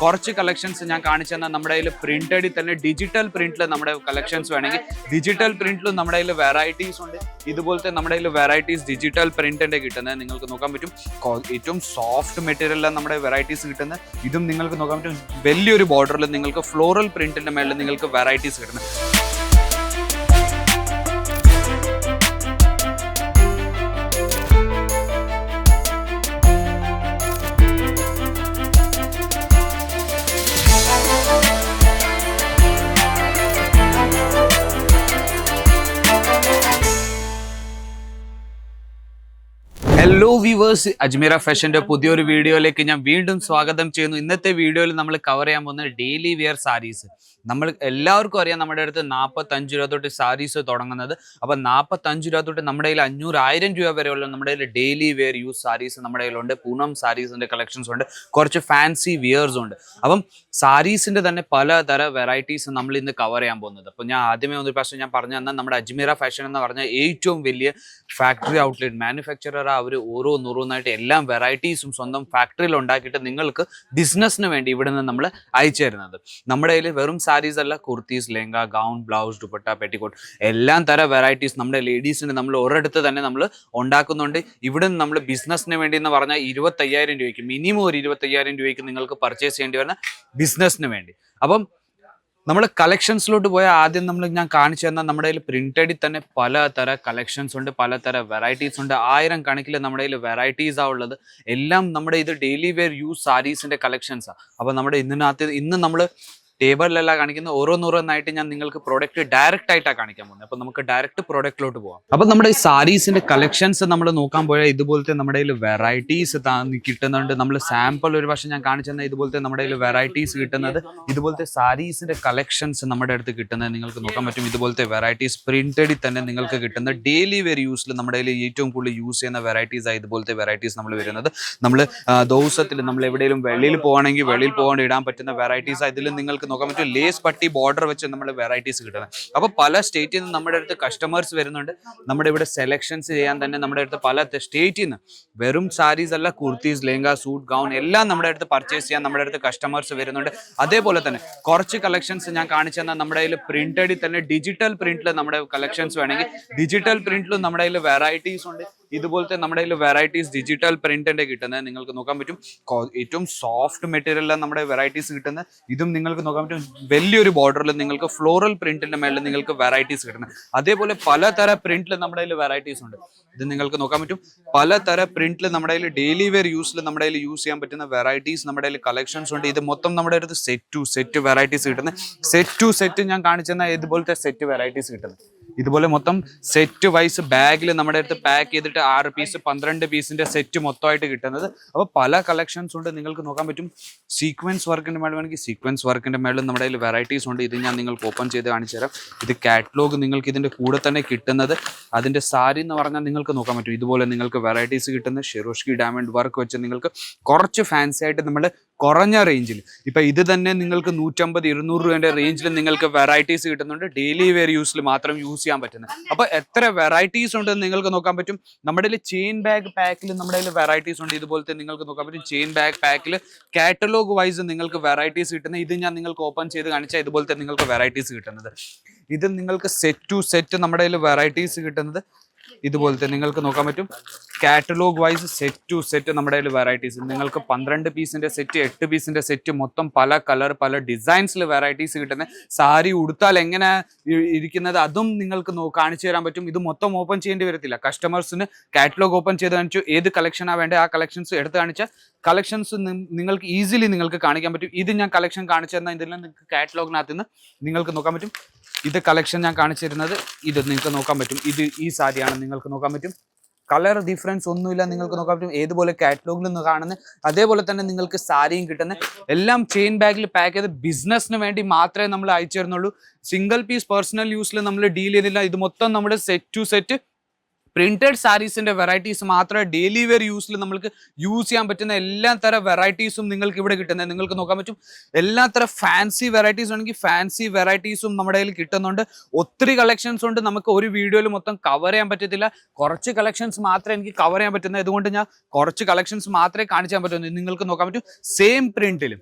കുറച്ച് കളക്ഷൻസ് ഞാൻ കാണിച്ചു തന്നാൽ നമ്മുടെ കയ്യിൽ പ്രിന്റഡിൽ തന്നെ ഡിജിറ്റൽ പ്രിന്റിൽ നമ്മുടെ കളക്ഷൻസ് വേണമെങ്കിൽ ഡിജിറ്റൽ പ്രിന്റിലും നമ്മുടെ കയ്യിൽ വെറൈറ്റീസ് ഉണ്ട്. ഇതുപോലത്തെ നമ്മുടെ കയ്യിൽ വെറൈറ്റീസ് ഡിജിറ്റൽ പ്രിന്റിന്റെ കിട്ടുന്നത് നിങ്ങൾക്ക് നോക്കാൻ പറ്റും. ഏറ്റവും സോഫ്റ്റ് മെറ്റീരിയലാണ് നമ്മുടെ വെറൈറ്റീസ് കിട്ടുന്നത്. ഇതും നിങ്ങൾക്ക് നോക്കാൻ പറ്റും. വലിയൊരു ബോർഡറിൽ നിങ്ങൾക്ക് ഫ്ലോറൽ പ്രിന്റിന്റെ മേളിൽ നിങ്ങൾക്ക് വെറൈറ്റീസ് കിട്ടുന്നത്. ഹലോ വ്യൂവേഴ്സ്, അജ്മീറ ഫാഷന്റെ പുതിയൊരു വീഡിയോയിലേക്ക് ഞാൻ വീണ്ടും സ്വാഗതം ചെയ്യുന്നു. ഇന്നത്തെ വീഡിയോയിൽ നമ്മൾ കവർ ചെയ്യാൻ പോകുന്നത് ഡെയിലി വെയർ സാരീസ്. നമ്മൾ എല്ലാവർക്കും അറിയാം നമ്മുടെ അടുത്ത് 45 രൂപ തൊട്ട് സാരീസ് തുടങ്ങുന്നത്. അപ്പം 45 രൂപ തൊട്ട് നമ്മുടെ കയ്യിൽ 500-1000 രൂപ വരെയുള്ള നമ്മുടെ കയ്യിൽ ഡെയിലി വെയർ യൂസ് സാരീസ് നമ്മുടെ കയ്യിലുണ്ട്. പൂനം സാരീസിന്റെ കളക്ഷൻസ് ഉണ്ട്, കുറച്ച് ഫാൻസി വിയേഴ്സും ഉണ്ട്. അപ്പം സാരീസിന്റെ തന്നെ പലതര വെറൈറ്റീസ് നമ്മൾ ഇന്ന് കവർ ചെയ്യാൻ പോകുന്നത്. അപ്പം ഞാൻ ആദ്യമേ ഒരു പ്രാവശ്യം ഞാൻ പറഞ്ഞു തന്നാൽ നമ്മുടെ അജ്മീറ ഫാഷൻ എന്ന് പറഞ്ഞ ഏറ്റവും വലിയ ഫാക്ടറി ഔട്ട്ലെറ്റ് മാനുഫാക്ചറർ. അവർ ഓരോന്നായിട്ട് എല്ലാം വെറൈറ്റീസും സ്വന്തം ഫാക്ടറിയിൽ ഉണ്ടാക്കിയിട്ട് നിങ്ങൾക്ക് ബിസിനസ്സിന് വേണ്ടി ഇവിടെ നിന്ന് നമ്മൾ അയച്ചു തരുന്നത്. നമ്മുടെ കയ്യിൽ വെറും സാരീസ് അല്ല, kurtis, lehenga, gown, blouse, dupatta, petticoat എല്ലാം തര വെറൈറ്റീസ് നമ്മുടെ ലേഡീസിന് നമ്മൾ ഒരിടത്ത് തന്നെ നമ്മൾ ഉണ്ടാക്കുന്നുണ്ട്. ഇവിടെ നിന്ന് നമ്മൾ ബിസിനസ്സിന് വേണ്ടി എന്ന് പറഞ്ഞാൽ 25,000 രൂപയ്ക്ക് മിനിമം ഒരു 25,000 രൂപയ്ക്ക് നിങ്ങൾക്ക് പർച്ചേസ് ചെയ്യേണ്ടി വരുന്ന ബിസിനസ്സിന് വേണ്ടി. അപ്പം നമ്മൾ കളക്ഷൻസിലോട്ട് പോയാൽ ആദ്യം ഞാൻ കാണിച്ചു തന്നാൽ നമ്മുടെ കയ്യിൽ പ്രിന്റഡിൽ തന്നെ പലതര കളക്ഷൻസ് ഉണ്ട്, പലതര വെറൈറ്റീസ് ഉണ്ട്. 1000 കണക്കിൽ നമ്മുടെ കയ്യിൽ വെറൈറ്റീസാണ് ഉള്ളത്. എല്ലാം നമ്മുടെ ഇത് ഡെയിലി വെയർ യൂസ് സാരീസിന്റെ കളക്ഷൻസാണ്. അപ്പോൾ നമ്മുടെ ഇന്ന് നമ്മൾ ടേബിളിലല്ല കാണിക്കുന്ന ഓരോന്നായിട്ട് ഞാൻ നിങ്ങൾക്ക് പ്രോഡക്റ്റ് ഡയറക്റ്റ് ആയിട്ടാണ് കാണിക്കാൻ പോകുന്നത്. അപ്പോൾ നമുക്ക് ഡയറക്റ്റ് പ്രോഡക്റ്റിലോട്ട് പോകാം. അപ്പോൾ നമ്മുടെ ഈ സാരീസിന്റെ കളക്ഷൻസ് നമ്മൾ നോക്കാൻ പോയാൽ ഇതുപോലത്തെ നമ്മുടെ കയ്യിൽ വെറൈറ്റീസ് കിട്ടുന്നുണ്ട്. നമ്മൾ സാമ്പിൾ ഒരു പക്ഷേ ഞാൻ കാണിച്ചു തന്നാൽ ഇതുപോലത്തെ നമ്മുടെ കയ്യിൽ വെറൈറ്റീസ് കിട്ടുന്നത്. ഇതുപോലത്തെ സാരീസിന്റെ കളക്ഷൻസ് നമ്മുടെ അടുത്ത് കിട്ടുന്നത് നിങ്ങൾക്ക് നോക്കാൻ പറ്റും. ഇതുപോലത്തെ വെറൈറ്റീസ് പ്രിന്റഡിൽ തന്നെ നിങ്ങൾക്ക് കിട്ടുന്ന ഡെയിലി വെയർ യൂസിൽ നമ്മുടെ കയ്യിൽ ഏറ്റവും കൂടുതൽ യൂസ് ചെയ്യുന്ന വെറൈറ്റീസ് ആയി ഇതുപോലത്തെ വെറൈറ്റീസ് നമ്മൾ വരുന്നത്. നമ്മൾ ദിവസത്തിൽ നമ്മൾ എവിടെയെങ്കിലും വെളിയിൽ പോകണമെങ്കിൽ വെളിയിൽ പോകാണ്ട് ഇടാൻ പറ്റുന്ന വെറൈറ്റീസ്. ഇതിൽ നിങ്ങൾക്ക് നോക്കാൻ പറ്റും ലേസ് പട്ടി ബോർഡർ വെച്ച് നമ്മൾ വെറൈറ്റീസ് കിട്ടുന്നത്. അപ്പൊ പല സ്റ്റേറ്റിൽ നിന്ന് നമ്മുടെ അടുത്ത് കസ്റ്റമേഴ്സ് വരുന്നുണ്ട്. നമ്മുടെ ഇവിടെ സെലക്ഷൻസ് ചെയ്യാൻ തന്നെ നമ്മുടെ അടുത്ത് പല സ്റ്റേറ്റിൽ നിന്ന് വെറും സാരീസ് അല്ല, കുർത്തീസ്, ലെഹങ്ക, സൂട്ട്, ഗൗൺ എല്ലാം നമ്മുടെ അടുത്ത് പർച്ചേസ് ചെയ്യാൻ നമ്മുടെ അടുത്ത് കസ്റ്റമേഴ്സ് വരുന്നുണ്ട്. അതേപോലെ തന്നെ കുറച്ച് കളക്ഷൻസ് ഞാൻ കാണിച്ചു തന്നാൽ നമ്മുടെ കയ്യിൽ പ്രിന്റഡിൽ തന്നെ ഡിജിറ്റൽ പ്രിന്റിൽ നമ്മുടെ കളക്ഷൻസ് വേണമെങ്കിൽ ഡിജിറ്റൽ പ്രിന്റിലും നമ്മുടെ കയ്യിൽ വെറൈറ്റീസ് ഉണ്ട്. ഇതുപോലത്തെ നമ്മുടെ കയ്യിൽ വെറൈറ്റീസ് ഡിജിറ്റൽ പ്രിന്റിന്റെ കിട്ടുന്നത് നിങ്ങൾക്ക് നോക്കാൻ പറ്റും. ഏറ്റവും സോഫ്റ്റ് മെറ്റീരിയലാണ് നമ്മുടെ വെറൈറ്റീസ് കിട്ടുന്നത്. ഇതും നിങ്ങൾക്ക് നോക്കാൻ പറ്റും. വലിയൊരു ബോർഡറിൽ നിങ്ങൾക്ക് ഫ്ലോറൽ പ്രിന്റിന്റെ മേളിൽ നിങ്ങൾക്ക് വെറൈറ്റീസ് കിട്ടുന്നത്. അതേപോലെ പലതര പ്രിന്റിൽ നമ്മുടെ കയ്യിൽ വെറൈറ്റീസ് ഉണ്ട്. ഇത് നിങ്ങൾക്ക് നോക്കാൻ പറ്റും. പലതര പ്രിന്റിൽ നമ്മുടെ കയ്യിൽ ഡെയിലി വെയർ യൂസിൽ നമ്മുടെ കയ്യിൽ യൂസ് ചെയ്യാൻ പറ്റുന്ന വെറൈറ്റീസ് നമ്മുടെ കയ്യിൽ കളക്ഷൻസ് ഉണ്ട്. ഇത് മൊത്തം നമ്മുടെ അടുത്ത് സെറ്റ് വെറൈറ്റീസ് കിട്ടുന്നത്. സെറ്റ് ഞാൻ കാണിച്ചു തന്നാൽ ഇതുപോലത്തെ സെറ്റ് വെറൈറ്റീസ് കിട്ടുന്നത്. ഇതുപോലെ മൊത്തം സെറ്റ് വൈസ് ബാഗിൽ നമ്മുടെ അടുത്ത് പാക്ക് ചെയ്തിട്ട് 6 പീസ് 12 പീസിന്റെ സെറ്റ് മൊത്തമായിട്ട് കിട്ടുന്നത്. അപ്പോൾ പല കളക്ഷൻസ് ഉണ്ട്. നിങ്ങൾക്ക് നോക്കാൻ പറ്റും. സീക്വൻസ് വർക്കിന്റെ മേളിൽ വേണമെങ്കിൽ സീക്വൻസ് വർക്കിന്റെ മേളിൽ നമ്മുടെ കയ്യിൽ വെറൈറ്റീസ് ഉണ്ട്. ഇത് ഞാൻ നിങ്ങൾക്ക് ഓപ്പൺ ചെയ്ത് കാണിച്ചു തരാം. ഇത് കാറ്റലോഗ് നിങ്ങൾക്ക് ഇതിന്റെ കൂടെ തന്നെ കിട്ടുന്നത്. അതിന്റെ സാരി എന്ന് പറഞ്ഞാൽ നിങ്ങൾക്ക് നോക്കാൻ പറ്റും. ഇതുപോലെ നിങ്ങൾക്ക് വെറൈറ്റീസ് കിട്ടുന്നത് ഷെറോഷ്കി ഡയമണ്ട് വർക്ക് വെച്ച് നിങ്ങൾക്ക് കുറച്ച് ഫാൻസി ആയിട്ട് നമ്മൾ കുറഞ്ഞ റേഞ്ചിൽ ഇപ്പം ഇത് തന്നെ നിങ്ങൾക്ക് 150-200 രൂപേൻ്റെ റേഞ്ചിൽ നിങ്ങൾക്ക് വെറൈറ്റീസ് കിട്ടുന്നുണ്ട്. ഡെയിലി വെയർ യൂസിൽ മാത്രം യൂസ് ചെയ്യാൻ പറ്റുന്നത്. അപ്പോൾ എത്ര വെറൈറ്റീസ് ഉണ്ടെന്ന് നിങ്ങൾക്ക് നോക്കാൻ പറ്റും. നമ്മുടെ ചെയിൻ ബാഗ് പാക്കിൽ നമ്മുടെ വെറൈറ്റീസ് ഉണ്ട്. ഇതുപോലത്തെ നിങ്ങൾക്ക് നോക്കാൻ പറ്റും. ചെയിൻ ബാഗ് പാക്കിൽ കാറ്റലോഗ് വൈസ് നിങ്ങൾക്ക് വെറൈറ്റീസ് കിട്ടുന്നത്. ഇത് ഞാൻ നിങ്ങൾക്ക് ഓപ്പൺ ചെയ്ത് കാണിച്ചാൽ ഇതുപോലത്തെ നിങ്ങൾക്ക് വെറൈറ്റീസ് കിട്ടുന്നത്. ഇത് നിങ്ങൾക്ക് സെറ്റ് നമ്മുടെ വെറൈറ്റീസ് കിട്ടുന്നത്. ഇതുപോലത്തെ നിങ്ങൾക്ക് നോക്കാൻ പറ്റും. കാറ്റലോഗ് വൈസ് സെറ്റ് നമ്മുടെ കയ്യിൽ വെറൈറ്റീസ് നിങ്ങൾക്ക് 12 പീസിന്റെ സെറ്റ്, 8 പീസിന്റെ സെറ്റ് മൊത്തം പല കളർ പല ഡിസൈൻസിൽ വെറൈറ്റീസ് കിട്ടുന്നത്. സാരി ഉടുത്താൽ എങ്ങനെ ഇരിക്കുന്നത് അതും നിങ്ങൾക്ക് കാണിച്ചു തരാൻ പറ്റും. ഇത് മൊത്തം ഓപ്പൺ ചെയ്യേണ്ടി വരത്തില്ല. കസ്റ്റമേഴ്സിന് കാറ്റലോഗ് ഓപ്പൺ ചെയ്ത് കാണിച്ചു ഏത് കളക്ഷനാണ് വേണ്ടത് ആ കളക്ഷൻസ് എടുത്ത് കാണിച്ചാൽ കളക്ഷൻസ് നിങ്ങൾക്ക് ഈസിലി നിങ്ങൾക്ക് കാണിക്കാൻ പറ്റും. ഇത് ഞാൻ കളക്ഷൻ കാണിച്ചു തന്നാൽ ഇതിൽ നിങ്ങൾക്ക് കാറ്റലോഗിനകത്ത് നിന്ന് നിങ്ങൾക്ക് നോക്കാൻ പറ്റും. ഇത് കളക്ഷൻ ഞാൻ കാണിച്ചു തരുന്നത്. ഇത് നിങ്ങൾക്ക് നോക്കാൻ പറ്റും. ഇത് ഈ സാരിയാണ് നിങ്ങൾക്ക് നോക്കാൻ പറ്റും. കളർ ഡിഫറൻസ് ഒന്നുമില്ല. നിങ്ങൾക്ക് നോക്കാൻ പറ്റും. ഏതുപോലെ കാറ്റലോഗിൽ നിന്ന് കാണുന്നത് അതേപോലെ തന്നെ നിങ്ങൾക്ക് സാരിയും കിട്ടുന്നത്. എല്ലാം ചെയിൻ ബാഗിൽ പാക്ക് ചെയ്ത് ബിസിനസ്സിന് വേണ്ടി മാത്രമേ നമ്മൾ അയച്ചു തരുന്നുള്ളൂ. സിംഗിൾ പീസ് പേഴ്സണൽ യൂസിൽ നമ്മൾ ഡീൽ ചെയ്തില്ല. ഇത് മൊത്തം നമ്മുടെ സെറ്റ് പ്രിന്റഡ് സാരീസിന്റെ വെറൈറ്റീസ് മാത്രമേ ഡെയിലി വെയർ യൂസിൽ നമുക്ക് യൂസ് ചെയ്യാൻ പറ്റുന്ന എല്ലാ തരം വെറൈറ്റീസും നിങ്ങൾക്ക് ഇവിടെ കിട്ടുന്നത്. നിങ്ങൾക്ക് നോക്കാൻ പറ്റും. എല്ലാ തരം ഫാൻസി വെറൈറ്റീസ് ആണെങ്കിൽ ഫാൻസി വെറൈറ്റീസും നമ്മുടെ കയ്യിൽ കിട്ടുന്നുണ്ട്. ഒത്തിരി കളക്ഷൻസ് ഉണ്ട്. നമുക്ക് ഒരു വീഡിയോയിൽ മൊത്തം കവർ ചെയ്യാൻ പറ്റത്തില്ല. കുറച്ച് കളക്ഷൻസ് മാത്രമേ എനിക്ക് കവർ ചെയ്യാൻ പറ്റുന്നത്. അതുകൊണ്ട് ഞാൻ കുറച്ച് കളക്ഷൻസ് മാത്രമേ കാണിച്ചാൻ പറ്റുള്ളൂ. നിങ്ങൾക്ക് നോക്കാൻ പറ്റും. സെയിം പ്രിന്റിലും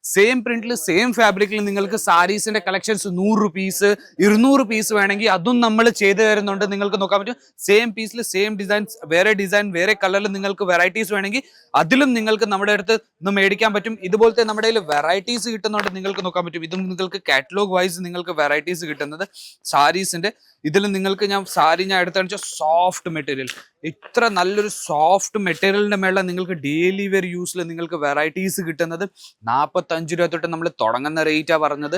സെയിം പ്രിന്റിൽ സെയിം ഫാബ്രിക്കിൽ നിങ്ങൾക്ക് സാരീസിന്റെ കളക്ഷൻസ് 100 പീസ് 200 പീസ് വേണമെങ്കിൽ അതും നമ്മൾ ചെയ്തു തരുന്നുണ്ട്. നിങ്ങൾക്ക് നോക്കാൻ പറ്റും സെയിം പീസിൽ സെയിം ഡിസൈൻസ്, വേറെ കളറിൽ നിങ്ങൾക്ക് വെറൈറ്റീസ് വേണമെങ്കിൽ അതിലും നിങ്ങൾക്ക് നമ്മുടെ അടുത്ത് നിന്ന് മേടിക്കാൻ പറ്റും. ഇതുപോലത്തെ നമ്മുടെ കയ്യിൽ വെറൈറ്റീസ് കിട്ടുന്നുണ്ട്, നിങ്ങൾക്ക് നോക്കാൻ പറ്റും. ഇതും നിങ്ങൾക്ക് കാറ്റലോഗ് വൈസ് നിങ്ങൾക്ക് വെറൈറ്റീസ് കിട്ടുന്നത് സാരീസിന്റെ. ഇതിൽ നിങ്ങൾക്ക് ഞാൻ എടുത്താണെന്ന് വെച്ചാൽ സോഫ്റ്റ് മെറ്റീരിയൽ, ഇത്ര നല്ലൊരു സോഫ്റ്റ് മെറ്റീരിയലിന്റെ മേളിൽ നിങ്ങൾക്ക് ഡെയിലി വെയർ യൂസിൽ നിങ്ങൾക്ക് വെറൈറ്റീസ് കിട്ടുന്നത് 45 രൂപ തൊട്ട് നമ്മൾ തുടങ്ങുന്ന റേറ്റാണ് പറഞ്ഞത്.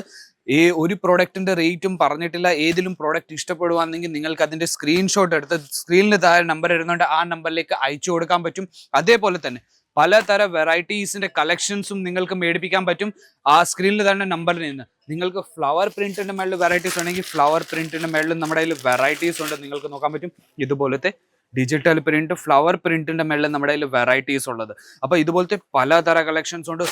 ഒരു പ്രോഡക്റ്റിന്റെ റേറ്റും പറഞ്ഞിട്ടില്ല. ഏതിലും പ്രോഡക്റ്റ് ഇഷ്ടപ്പെടുവാണെങ്കിൽ നിങ്ങൾക്ക് അതിന്റെ സ്ക്രീൻഷോട്ട് എടുത്ത് സ്ക്രീനിൽ താഴെ നമ്പർ ഇരുന്നുകൊണ്ട് ആ നമ്പറിലേക്ക് അയച്ചു കൊടുക്കാൻ പറ്റും. അതേപോലെ തന്നെ പലതരം വെറൈറ്റീസിന്റെ കളക്ഷൻസും നിങ്ങൾക്ക് മേടിപ്പിക്കാൻ പറ്റും ആ സ്ക്രീനിൽ തന്നെ നമ്പറിൽ നിന്ന്. നിങ്ങൾക്ക് ഫ്ലവർ പ്രിന്റിന്റെ മേളിൽ വെറൈറ്റീസ് ഉണ്ടെങ്കിൽ ഫ്ലവർ പ്രിന്റിന്റെ മേളിൽ നമ്മുടെ കയ്യിൽ വെറൈറ്റീസ് ഉണ്ട്, നിങ്ങൾക്ക് നോക്കാൻ പറ്റും. ഇതുപോലത്തെ ഡിജിറ്റൽ പ്രിന്റ്, ഫ്ലവർ പ്രിന്റിന്റെ മേളിൽ നമ്മുടെ കയ്യിൽ വെറൈറ്റീസ് ഉള്ളത്. അപ്പൊ ഇതുപോലത്തെ പലതരം കളക്ഷൻസ് ഉണ്ട്,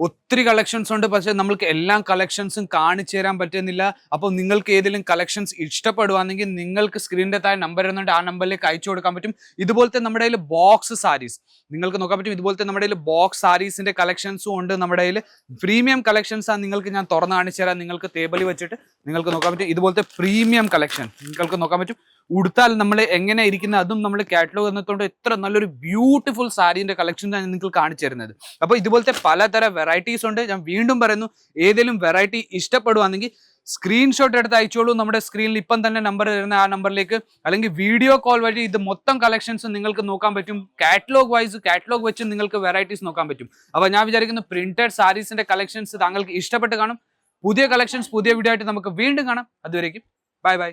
ഒത്തിരി കളക്ഷൻസ് ഉണ്ട്. പക്ഷെ നമ്മൾക്ക് എല്ലാ കളക്ഷൻസും കാണിച്ചു തരാൻ പറ്റുന്നില്ല. അപ്പോൾ നിങ്ങൾക്ക് ഏതെങ്കിലും കളക്ഷൻസ് ഇഷ്ടപ്പെടുവാണെങ്കിൽ നിങ്ങൾക്ക് സ്ക്രീനിന്റെ താഴെ നമ്പർ ഇരുന്നുണ്ട് ആ നമ്പറിലേക്ക് അയച്ചു കൊടുക്കാൻ പറ്റും. ഇതുപോലത്തെ നമ്മുടെ കയ്യിൽ ബോക്സ് സാരീസ് നിങ്ങൾക്ക് നോക്കാൻ പറ്റും. ഇതുപോലത്തെ നമ്മുടെ കയ്യിൽ ബോക്സ് സാരീസിന്റെ കളക്ഷൻസും ഉണ്ട്. നമ്മുടെ കയ്യിൽ പ്രീമിയം കളക്ഷൻസ് ആണ്, നിങ്ങൾക്ക് ഞാൻ തുറന്ന് കാണിച്ചു തരാം. നിങ്ങൾക്ക് ടേബിളിൽ വെച്ചിട്ട് നിങ്ങൾക്ക് നോക്കാൻ പറ്റും. ഇതുപോലത്തെ പ്രീമിയം കളക്ഷൻ നിങ്ങൾക്ക് നോക്കാൻ പറ്റും. ഉടുത്താൽ നമ്മൾ എങ്ങനെ ഇരിക്കുന്നത് അതും നമ്മൾ കാറ്റലോഗ് എന്നതുകൊണ്ട് എത്ര നല്ലൊരു ബ്യൂട്ടിഫുൾ സാരീന്റെ കളക്ഷൻ ആണ് നിങ്ങൾക്ക് കാണിച്ചു തരുന്നത്. അപ്പോൾ ഇതുപോലത്തെ പലതരം വെറൈറ്റീസ് ഉണ്ട്. ഞാൻ വീണ്ടും പറയുന്നു, ഏതെങ്കിലും വെറൈറ്റി ഇഷ്ടപ്പെടുവാണെങ്കിൽ സ്ക്രീൻഷോട്ട് എടുത്ത് അയച്ചോളൂ. നമ്മുടെ സ്ക്രീനിൽ ഇപ്പം തന്നെ നമ്പർ തരുന്ന ആ നമ്പറിലേക്ക്, അല്ലെങ്കിൽ വീഡിയോ കോൾ വഴി ഇത് മൊത്തം കളക്ഷൻസ് നിങ്ങൾക്ക് നോക്കാൻ പറ്റും. കാറ്റലോഗ് വെച്ച് നിങ്ങൾക്ക് വെറൈറ്റീസ് നോക്കാൻ പറ്റും. അപ്പോൾ ഞാൻ വിചാരിക്കുന്നു പ്രിന്റഡ് സാരീസിന്റെ കളക്ഷൻസ് താങ്കൾക്ക് ഇഷ്ടപ്പെട്ട് കാണും. പുതിയ കളക്ഷൻസ് പുതിയ വീഡിയോ ആയിട്ട് നമുക്ക് വീണ്ടും കാണാം. അതുവരേക്കും ബൈ ബൈ.